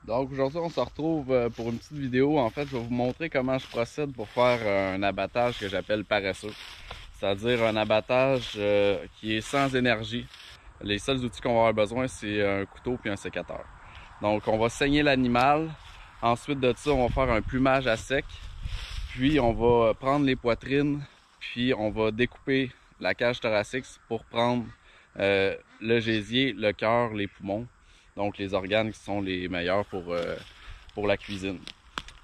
Donc aujourd'hui, on se retrouve pour une petite vidéo. En fait, je vais vous montrer comment je procède pour faire un abattage que j'appelle paresseux. C'est-à-dire un abattage qui est sans énergie. Les seuls outils qu'on va avoir besoin, c'est un couteau puis un sécateur. Donc on va saigner l'animal. Ensuite de ça, on va faire un plumage à sec. Puis on va prendre les poitrines. Puis on va découper la cage thoracique pour prendre le gésier, le cœur, les poumons. Donc les organes qui sont les meilleurs pour la cuisine.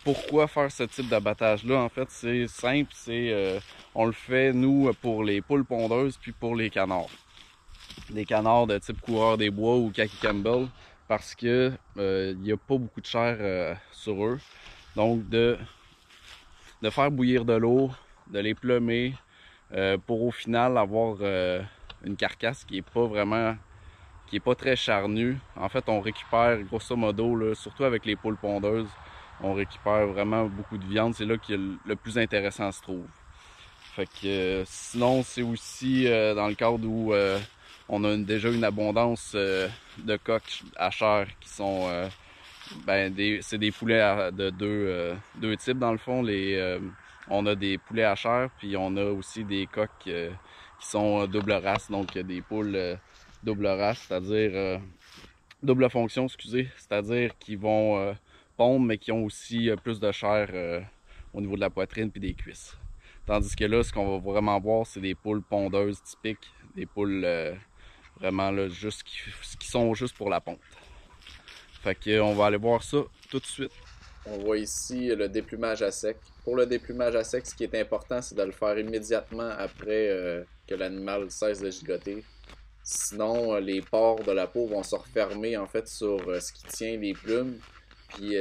Pourquoi faire ce type d'abattage-là? En fait, c'est simple, on le fait, nous, pour les poules pondeuses puis pour les canards. Les canards de type coureur des bois ou Kaki Campbell, parce que il n'y a pas beaucoup de chair sur eux. Donc, de faire bouillir de l'eau, de les plumer, pour au final avoir une carcasse qui est pas très charnue. En fait, on récupère grosso modo, là, surtout avec les poules pondeuses, on récupère vraiment beaucoup de viande. C'est là que le plus intéressant se trouve. Fait que sinon, c'est aussi dans le cadre où on a déjà une abondance de coqs à chair qui sont c'est des poulets de deux types dans le fond. On a des poulets à chair, puis on a aussi des coqs qui sont double race, donc des poules double race, c'est-à-dire double fonction, excusez, c'est-à-dire qui vont pondre, mais qui ont aussi plus de chair au niveau de la poitrine puis des cuisses. Tandis que là, ce qu'on va vraiment voir, c'est des poules pondeuses typiques, des poules vraiment là, juste qui sont juste pour la ponte. Fait que on va aller voir ça tout de suite. On voit ici le déplumage à sec. Pour le déplumage à sec, ce qui est important, c'est de le faire immédiatement après que l'animal cesse de gigoter. Sinon, les pores de la peau vont se refermer en fait sur ce qui tient les plumes. Puis,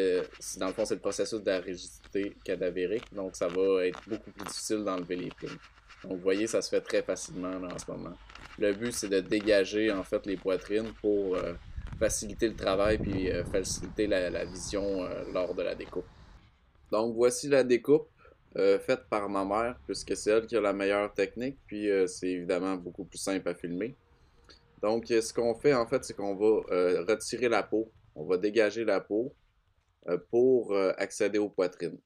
dans le fond, c'est le processus de la rigidité cadavérique. Donc, ça va être beaucoup plus difficile d'enlever les plumes. Donc, vous voyez, ça se fait très facilement là, en ce moment. Le but, c'est de dégager en fait les poitrines pour faciliter le travail puis faciliter la vision lors de la découpe. Donc, voici la découpe faite par ma mère, puisque c'est elle qui a la meilleure technique. Puis, c'est évidemment beaucoup plus simple à filmer. Donc, ce qu'on fait, en fait, c'est qu'on va retirer la peau. On va dégager la peau pour accéder aux poitrines.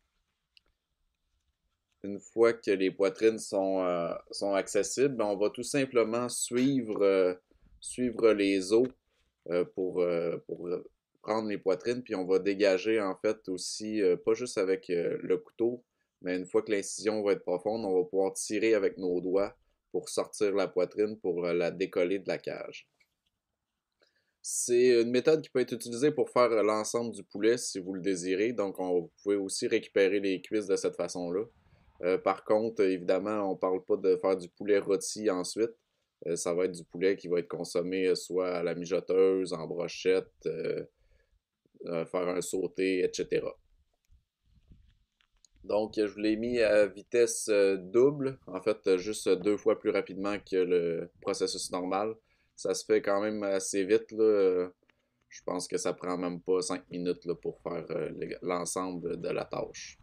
Une fois que les poitrines sont accessibles, ben, on va tout simplement suivre les os pour prendre les poitrines, puis on va dégager, en fait, aussi, pas juste avec le couteau, mais une fois que l'incision va être profonde, on va pouvoir tirer avec nos doigts pour sortir la poitrine, pour la décoller de la cage. C'est une méthode qui peut être utilisée pour faire l'ensemble du poulet si vous le désirez. Donc, vous pouvez aussi récupérer les cuisses de cette façon-là. Par contre, évidemment, on ne parle pas de faire du poulet rôti ensuite. Ça va être du poulet qui va être consommé soit à la mijoteuse, en brochette, faire un sauté, etc. Donc, je vous l'ai mis à vitesse double, en fait, juste 2 fois plus rapidement que le processus normal. Ça se fait quand même assez vite, là. Je pense que ça prend même pas 5 minutes là, pour faire l'ensemble de la tâche.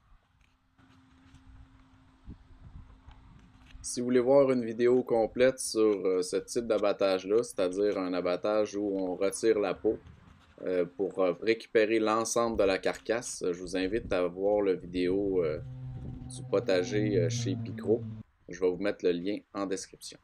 Si vous voulez voir une vidéo complète sur ce type d'abattage-là, c'est-à-dire un abattage où on retire la peau pour récupérer l'ensemble de la carcasse, je vous invite à voir la vidéo du potager chez Picro. Je vais vous mettre le lien en description.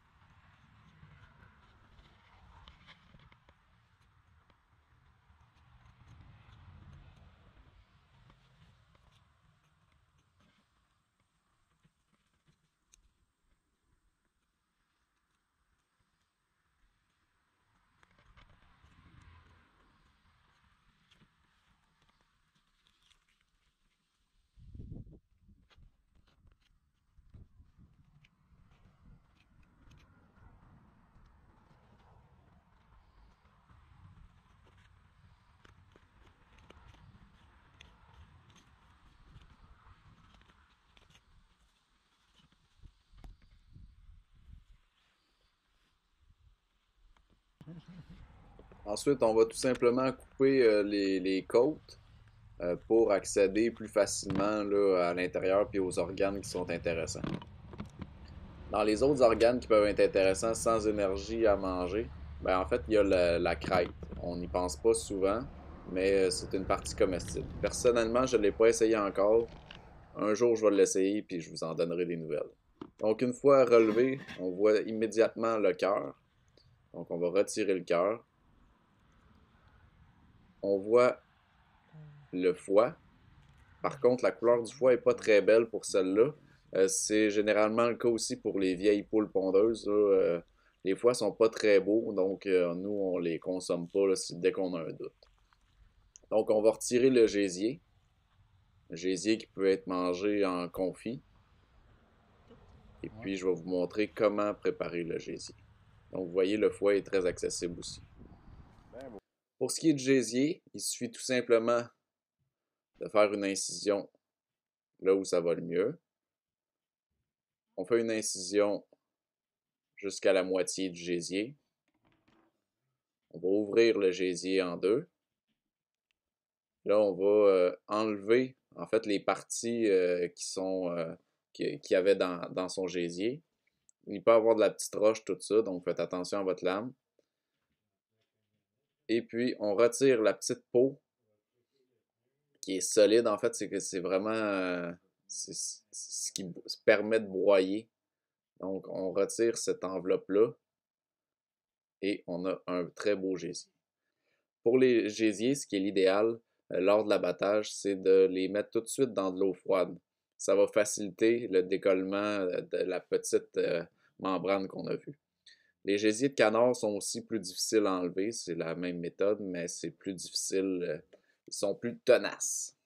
Ensuite, on va tout simplement couper les côtes pour accéder plus facilement là, à l'intérieur et aux organes qui sont intéressants. Dans les autres organes qui peuvent être intéressants sans énergie à manger, ben en fait, il y a la crête. On n'y pense pas souvent, mais c'est une partie comestible. Personnellement, je ne l'ai pas essayé encore. Un jour, je vais l'essayer puis je vous en donnerai des nouvelles. Donc, une fois relevé, on voit immédiatement le cœur. Donc, on va retirer le cœur. On voit le foie. Par contre, la couleur du foie n'est pas très belle pour celle-là. C'est généralement le cas aussi pour les vieilles poules pondeuses. Les foies sont pas très beaux, donc nous, on les consomme pas là, dès qu'on a un doute. Donc, on va retirer le gésier. Le gésier qui peut être mangé en confit. Et puis, je vais vous montrer comment préparer le gésier. Donc, vous voyez, le foie est très accessible aussi. Pour ce qui est du gésier, il suffit tout simplement de faire une incision là où ça va le mieux. On fait une incision jusqu'à la moitié du gésier. On va ouvrir le gésier en deux. Là, on va enlever en fait les parties qu'il y avait dans son gésier. Il peut y avoir de la petite roche, tout ça, donc faites attention à votre lame. Et puis, on retire la petite peau qui est solide. En fait, c'est que c'est vraiment c'est ce qui permet de broyer. Donc, on retire cette enveloppe-là et on a un très beau gésier. Pour les gésiers, ce qui est l'idéal lors de l'abattage, c'est de les mettre tout de suite dans de l'eau froide. Ça va faciliter le décollement de la petite membrane qu'on a vue. Les gésiers de canard sont aussi plus difficiles à enlever, c'est la même méthode, mais c'est plus difficile, ils sont plus tenaces.